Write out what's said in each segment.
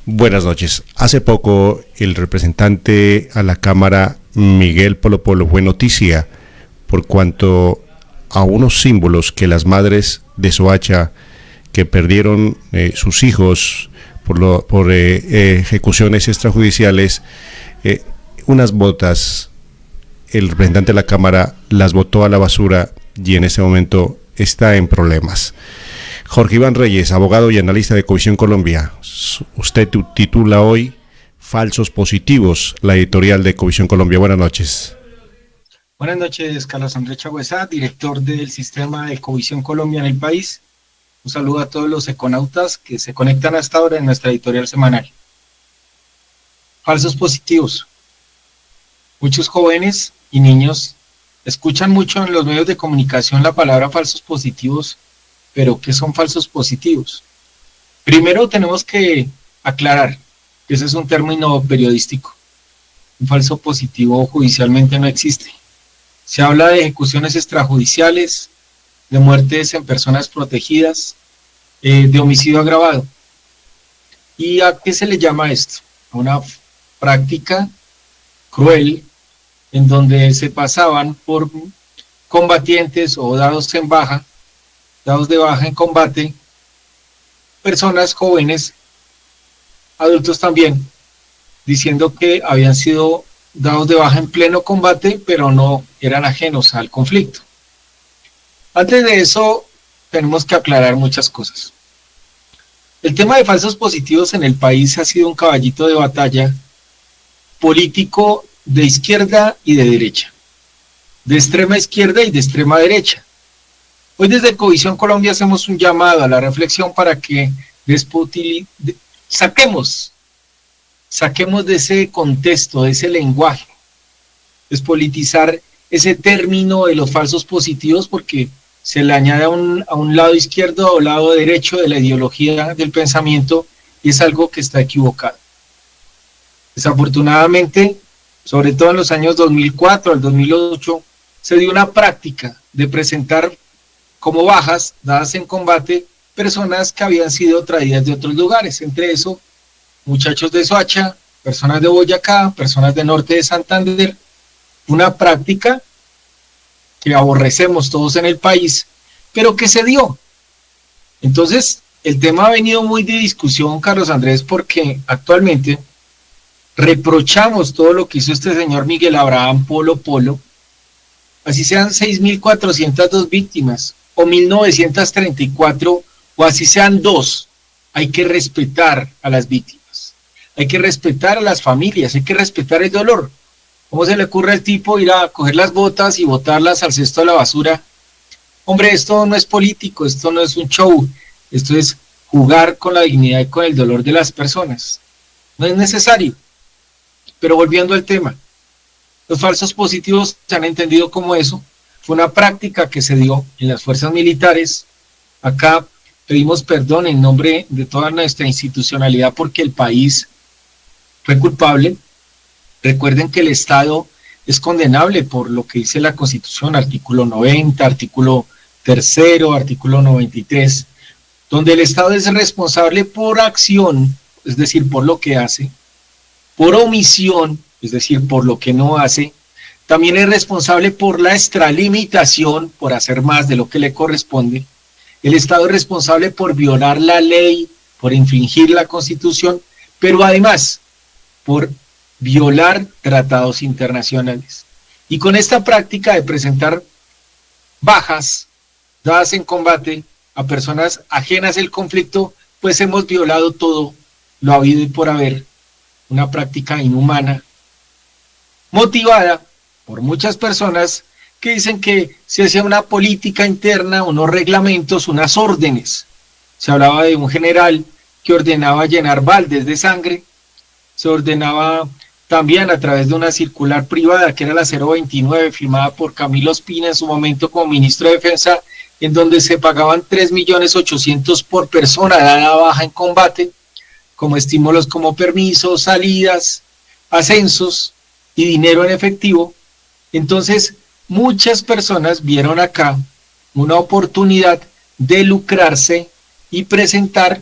Buenas noches. Hace poco el representante a la Cámara, Miguel Polo Polo, fue noticia por cuanto a unos símbolos que las madres de Soacha que perdieron sus hijos por ejecuciones extrajudiciales, unas botas, el representante de la Cámara las botó a la basura y en este momento está en problemas. Jorge Iván Reyes, abogado y analista de Covisión Colombia. Usted titula hoy Falsos Positivos, la editorial de Covisión Colombia. Buenas noches. Buenas noches, Carlos Andrés Chagüesa, director del sistema de Covisión Colombia en el país. Un saludo a todos los econautas que se conectan hasta ahora en nuestra editorial semanal. Falsos positivos. Muchos jóvenes y niños escuchan mucho en los medios de comunicación la palabra falsos positivos, pero ¿qué son falsos positivos? Primero tenemos que aclarar que ese es un término periodístico. Un falso positivo judicialmente no existe. Se habla de ejecuciones extrajudiciales, de muertes en personas protegidas, de homicidio agravado. ¿Y a qué se le llama esto? A una práctica cruel en donde se pasaban por combatientes o dados de baja en combate, personas jóvenes, adultos también, diciendo que habían sido dados de baja en pleno combate, pero no eran ajenos al conflicto. Antes de eso, tenemos que aclarar muchas cosas. El tema de falsos positivos en el país ha sido un caballito de batalla político de izquierda y de derecha, de extrema izquierda y de extrema derecha. Hoy desde Covisión Colombia hacemos un llamado a la reflexión para que saquemos de ese contexto, de ese lenguaje, despolitizar ese término de los falsos positivos, porque se le añade a un lado izquierdo o lado derecho de la ideología del pensamiento, y es algo que está equivocado. Desafortunadamente, sobre todo en los años 2004 al 2008, se dio una práctica de presentar como bajas, dadas en combate, personas que habían sido traídas de otros lugares, entre eso, muchachos de Soacha, personas de Boyacá, personas de norte de Santander, una práctica que aborrecemos todos en el país, pero que se dio. Entonces, el tema ha venido muy de discusión, Carlos Andrés, porque actualmente reprochamos todo lo que hizo este señor Miguel Abraham Polo Polo, así sean 6.402 víctimas, o 1.934, o así sean 2, hay que respetar a las víctimas, hay que respetar a las familias, hay que respetar el dolor. ¿Cómo se le ocurre al tipo ir a coger las botas y botarlas al cesto de la basura? Hombre, esto no es político, esto no es un show, esto es jugar con la dignidad y con el dolor de las personas. No es necesario. Pero volviendo al tema, los falsos positivos se han entendido como eso. Fue una práctica que se dio en las fuerzas militares. Acá pedimos perdón en nombre de toda nuestra institucionalidad porque el país fue culpable. Recuerden que el Estado es condenable por lo que dice la Constitución, artículo 90, artículo 3, artículo 93, donde el Estado es responsable por acción, es decir, por lo que hace, por omisión, es decir, por lo que no hace. También es responsable por la extralimitación, por hacer más de lo que le corresponde. El Estado es responsable por violar la ley, por infringir la Constitución, pero además por violar tratados internacionales. Y con esta práctica de presentar bajas dadas en combate a personas ajenas al conflicto, pues hemos violado todo lo habido y por haber, una práctica inhumana, motivada por muchas personas que dicen que se hacía una política interna, unos reglamentos, unas órdenes. Se hablaba de un general que ordenaba llenar baldes de sangre, se ordenaba también a través de una circular privada, que era la 029, firmada por Camilo Ospina en su momento como ministro de Defensa, en donde se pagaban 3.800.000 por persona dada baja en combate, como estímulos como permisos, salidas, ascensos y dinero en efectivo. Entonces, muchas personas vieron acá una oportunidad de lucrarse y presentar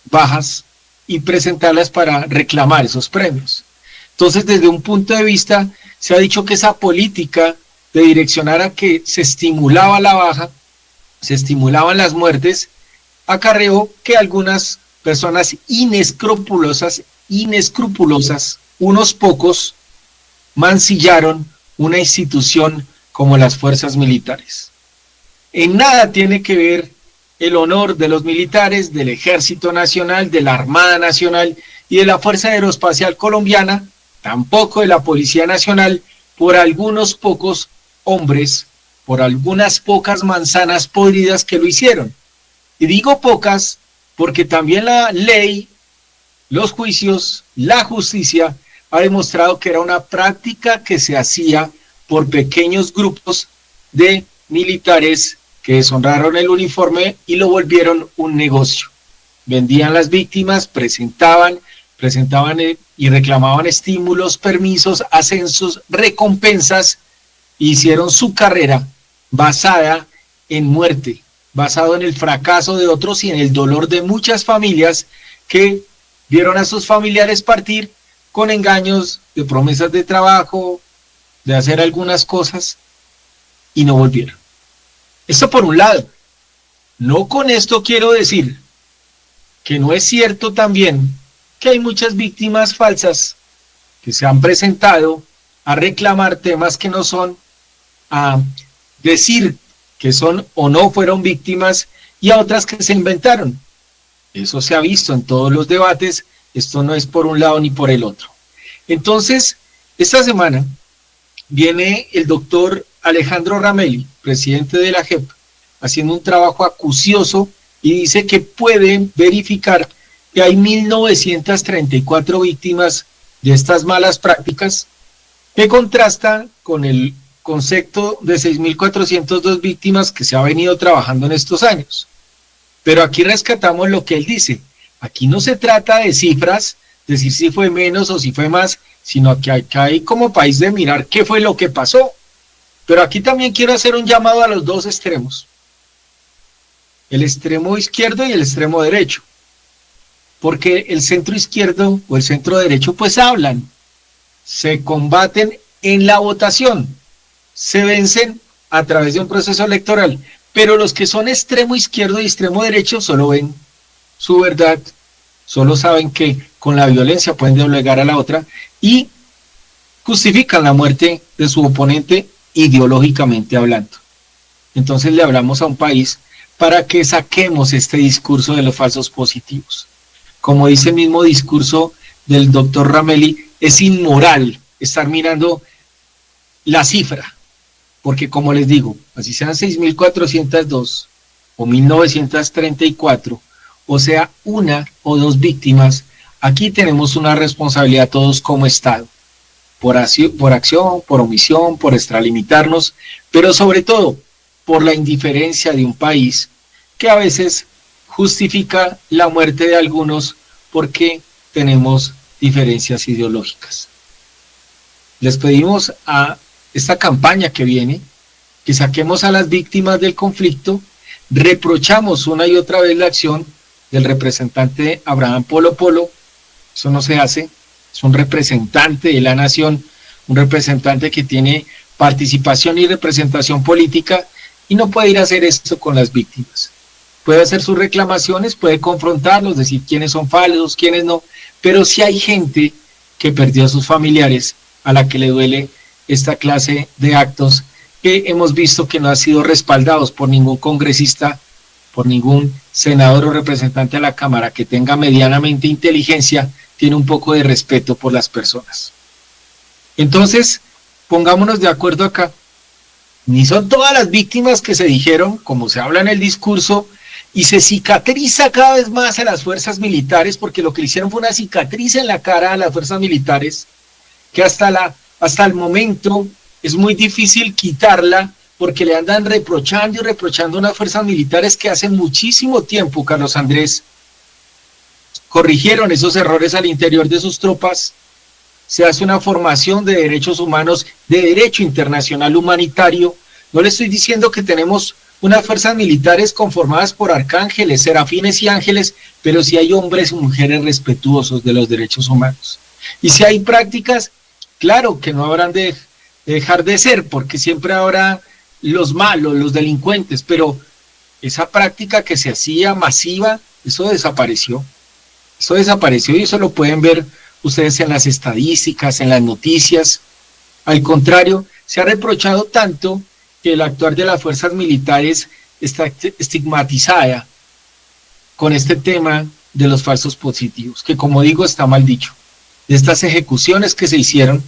bajas y presentarlas para reclamar esos premios. Entonces, desde un punto de vista, se ha dicho que esa política de direccionar a que se estimulaba la baja, se estimulaban las muertes, acarreó que algunas personas inescrupulosas, unos pocos, mancillaron una institución como las fuerzas militares. En nada tiene que ver el honor de los militares, del Ejército Nacional, de la Armada Nacional y de la Fuerza Aeroespacial Colombiana, tampoco de la Policía Nacional, por algunos pocos hombres, por algunas pocas manzanas podridas que lo hicieron. Y digo pocas porque también la ley, los juicios, la justicia ha demostrado que era una práctica que se hacía por pequeños grupos de militares que deshonraron el uniforme y lo volvieron un negocio. Vendían las víctimas, presentaban y reclamaban estímulos, permisos, ascensos, recompensas, e hicieron su carrera basada en muerte, basado en el fracaso de otros y en el dolor de muchas familias que vieron a sus familiares partir con engaños de promesas de trabajo, de hacer algunas cosas y no volvieron. Esto por un lado. No con esto quiero decir que no es cierto también que hay muchas víctimas falsas que se han presentado a reclamar temas que no son, a decir que son o no fueron víctimas y a otras que se inventaron. Eso se ha visto en todos los debates, esto no es por un lado ni por el otro. Entonces, esta semana viene el doctor Alejandro Ramelli, presidente de la JEP, haciendo un trabajo acucioso y dice que pueden verificar que hay 1.934 víctimas de estas malas prácticas, que contrasta con el concepto de 6.402 víctimas que se ha venido trabajando en estos años. Pero aquí rescatamos lo que él dice. Aquí no se trata de cifras, decir si fue menos o si fue más, sino que acá hay como país de mirar qué fue lo que pasó. Pero aquí también quiero hacer un llamado a los dos extremos, el extremo izquierdo y el extremo derecho, porque el centro izquierdo o el centro derecho pues hablan, se combaten en la votación, se vencen a través de un proceso electoral, pero los que son extremo izquierdo y extremo derecho solo ven su verdad, solo saben que con la violencia pueden doblegar a la otra y justifican la muerte de su oponente ideológicamente hablando. Entonces le hablamos a un país para que saquemos este discurso de los falsos positivos. Como dice el mismo discurso del doctor Ramelli, es inmoral estar mirando la cifra, porque como les digo, así sean 6.402 o 1.934, o sea, una o dos víctimas, aquí tenemos una responsabilidad todos como Estado, por acción, por omisión, por extralimitarnos, pero sobre todo por la indiferencia de un país que a veces justifica la muerte de algunos porque tenemos diferencias ideológicas. Les pedimos a esta campaña que viene que saquemos a las víctimas del conflicto, reprochamos una y otra vez la acción del representante Abraham Polo Polo, eso no se hace, es un representante de la nación, un representante que tiene participación y representación política y no puede ir a hacer esto con las víctimas. Puede hacer sus reclamaciones, puede confrontarlos, decir quiénes son falsos, quiénes no, pero si hay gente que perdió a sus familiares a la que le duele esta clase de actos que hemos visto que no han sido respaldados por ningún congresista, por ningún senador o representante de la Cámara que tenga medianamente inteligencia, tiene un poco de respeto por las personas. Entonces, pongámonos de acuerdo acá. Ni son todas las víctimas que se dijeron, como se habla en el discurso, y se cicatriza cada vez más a las fuerzas militares, porque lo que le hicieron fue una cicatriz en la cara a las fuerzas militares, que hasta el momento es muy difícil quitarla, porque le andan reprochando y reprochando a unas fuerzas militares que hace muchísimo tiempo, Carlos Andrés, corrigieron esos errores al interior de sus tropas. Se hace una formación de derechos humanos, de derecho internacional humanitario. No le estoy diciendo que tenemos unas fuerzas militares conformadas por arcángeles, serafines y ángeles, pero si hay hombres y mujeres respetuosos de los derechos humanos. Y si hay prácticas, claro que no habrán de dejar de ser, porque siempre habrá los malos, los delincuentes, pero esa práctica que se hacía masiva, eso desapareció. Eso desapareció y eso lo pueden ver ustedes en las estadísticas, en las noticias. Al contrario, se ha reprochado tanto que el actuar de las fuerzas militares está estigmatizada con este tema de los falsos positivos, que como digo está mal dicho. Estas ejecuciones que se hicieron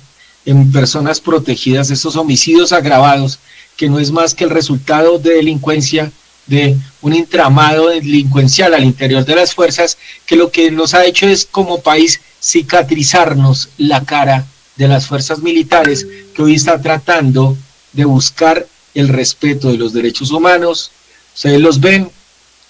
en personas protegidas, esos homicidios agravados, que no es más que el resultado de delincuencia, de un entramado delincuencial al interior de las fuerzas, que lo que nos ha hecho es como país cicatrizarnos la cara de las fuerzas militares, que hoy está tratando de buscar el respeto de los derechos humanos. Ustedes los ven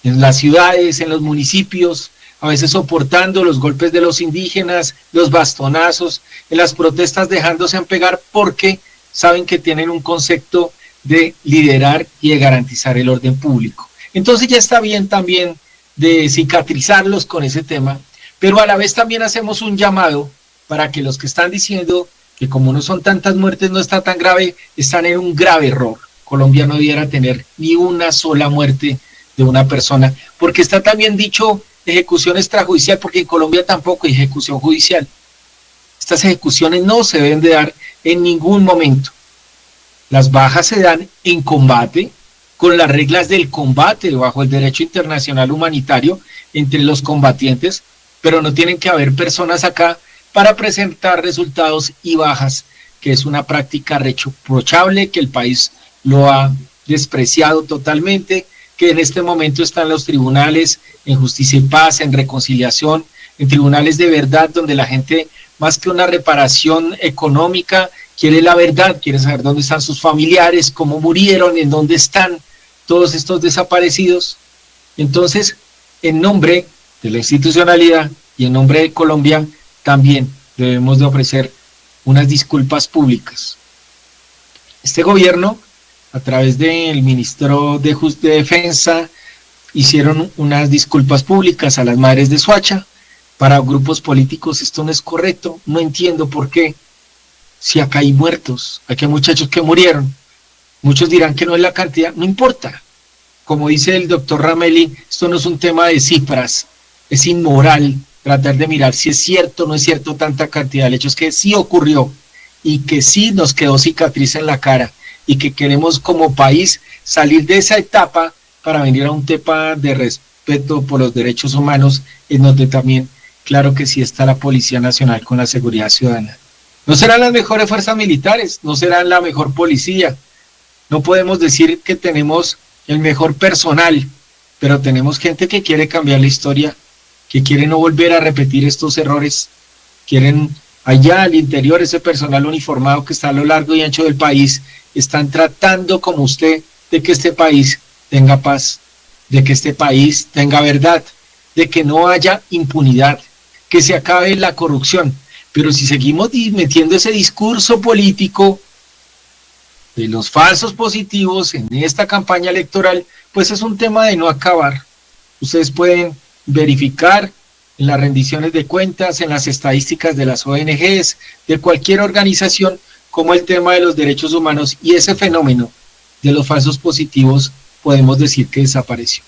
en las ciudades, en los municipios, a veces soportando los golpes de los indígenas, los bastonazos, en las protestas dejándose pegar porque saben que tienen un concepto de liderar y de garantizar el orden público. Entonces ya está bien también de cicatrizarlos con ese tema, pero a la vez también hacemos un llamado para que los que están diciendo que como no son tantas muertes, no está tan grave, están en un grave error. Colombia no debiera tener ni una sola muerte de una persona, porque está también dicho ejecución extrajudicial, porque en Colombia tampoco hay ejecución judicial. Estas ejecuciones no se deben de dar en ningún momento. Las bajas se dan en combate, con las reglas del combate, bajo el derecho internacional humanitario, entre los combatientes, pero no tienen que haber personas acá para presentar resultados y bajas, que es una práctica reprochable, que el país lo ha despreciado totalmente, que en este momento están los tribunales en justicia y paz, en reconciliación, en tribunales de verdad, donde la gente, más que una reparación económica, quiere la verdad, quiere saber dónde están sus familiares, cómo murieron, en dónde están todos estos desaparecidos. Entonces, en nombre de la institucionalidad y en nombre de Colombia, también debemos de ofrecer unas disculpas públicas. Este gobierno, a través del ministro de Defensa, hicieron unas disculpas públicas a las madres de Soacha. Para grupos políticos esto no es correcto, no entiendo por qué. Si acá hay muertos, aquí hay muchachos que murieron, muchos dirán que no es la cantidad, no importa. Como dice el doctor Ramelli, esto no es un tema de cifras, es inmoral tratar de mirar si es cierto o no es cierto tanta cantidad. El hecho es que sí ocurrió y que sí nos quedó cicatriz en la cara y que queremos como país salir de esa etapa para venir a un tema de respeto por los derechos humanos, en donde también, claro que sí está la Policía Nacional con la seguridad ciudadana. No serán las mejores fuerzas militares, no serán la mejor policía, no podemos decir que tenemos el mejor personal, pero tenemos gente que quiere cambiar la historia, que quiere no volver a repetir estos errores, quieren allá al interior, ese personal uniformado que está a lo largo y ancho del país, están tratando como usted de que este país tenga paz, de que este país tenga verdad, de que no haya impunidad, que se acabe la corrupción. Pero si seguimos metiendo ese discurso político de los falsos positivos en esta campaña electoral, pues es un tema de no acabar. Ustedes pueden verificar en las rendiciones de cuentas, en las estadísticas de las ONGs, de cualquier organización, como el tema de los derechos humanos y ese fenómeno de los falsos positivos podemos decir que desapareció.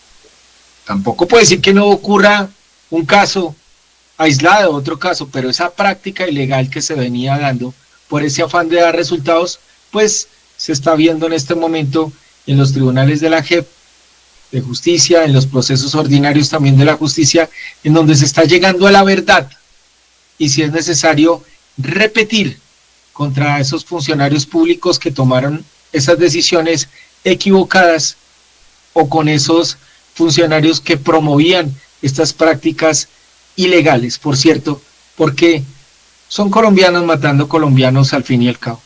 Tampoco puede decir que no ocurra un caso aislado, otro caso, pero esa práctica ilegal que se venía dando por ese afán de dar resultados, pues se está viendo en este momento en los tribunales de la JEP, de justicia, en los procesos ordinarios también de la justicia, en donde se está llegando a la verdad, y si es necesario repetir contra esos funcionarios públicos que tomaron esas decisiones equivocadas, o con esos funcionarios que promovían estas prácticas ilegales, por cierto, porque son colombianos matando colombianos al fin y al cabo.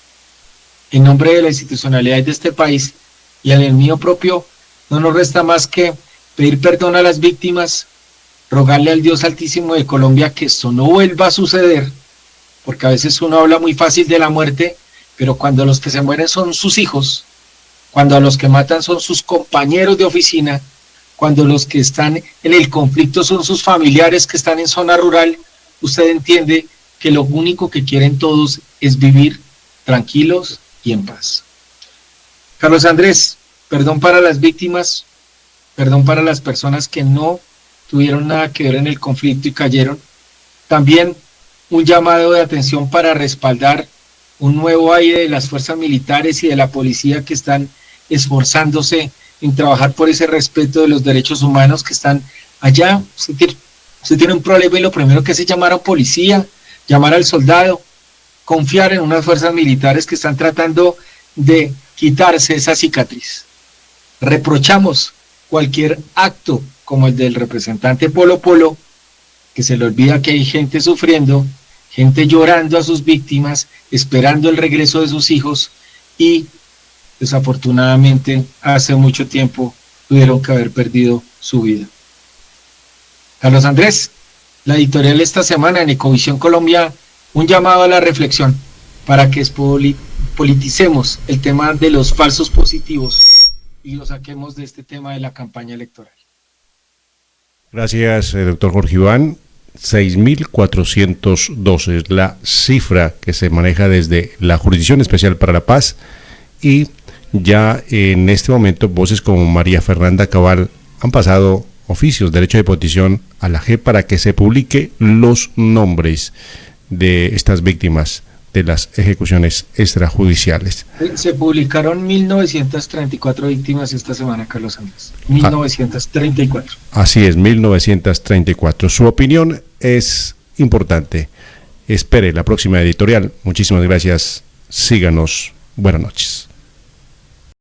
En nombre de la institucionalidad de este país y en el mío propio, no nos resta más que pedir perdón a las víctimas, rogarle al Dios Altísimo de Colombia que esto no vuelva a suceder, porque a veces uno habla muy fácil de la muerte, pero cuando los que se mueren son sus hijos, cuando a los que matan son sus compañeros de oficina, cuando los que están en el conflicto son sus familiares que están en zona rural, usted entiende que lo único que quieren todos es vivir tranquilos y en paz. Carlos Andrés, perdón para las víctimas, perdón para las personas que no tuvieron nada que ver en el conflicto y cayeron. También un llamado de atención para respaldar un nuevo aire de las fuerzas militares y de la policía que están esforzándose en trabajar por ese respeto de los derechos humanos que están allá. Usted tiene un problema y lo primero que hace es llamar a policía, llamar al soldado, confiar en unas fuerzas militares que están tratando de quitarse esa cicatriz. Reprochamos cualquier acto como el del representante Polo Polo, que se le olvida que hay gente sufriendo, gente llorando a sus víctimas, esperando el regreso de sus hijos y desafortunadamente hace mucho tiempo tuvieron que haber perdido su vida. Carlos Andrés, la editorial esta semana en Ecovisión Colombia, un llamado a la reflexión para que politicemos el tema de los falsos positivos y lo saquemos de este tema de la campaña electoral. Gracias, doctor Jorge Iván. 6.412 es la cifra que se maneja desde la Jurisdicción Especial para la Paz y ya en este momento voces como María Fernanda Cabal han pasado oficios, derecho de petición a la JEP para que se publique los nombres de estas víctimas de las ejecuciones extrajudiciales. Se publicaron 1.934 víctimas esta semana, Carlos Andrés. 1.934. Así es, 1.934. Su opinión es importante. Espere la próxima editorial. Muchísimas gracias. Síganos. Buenas noches.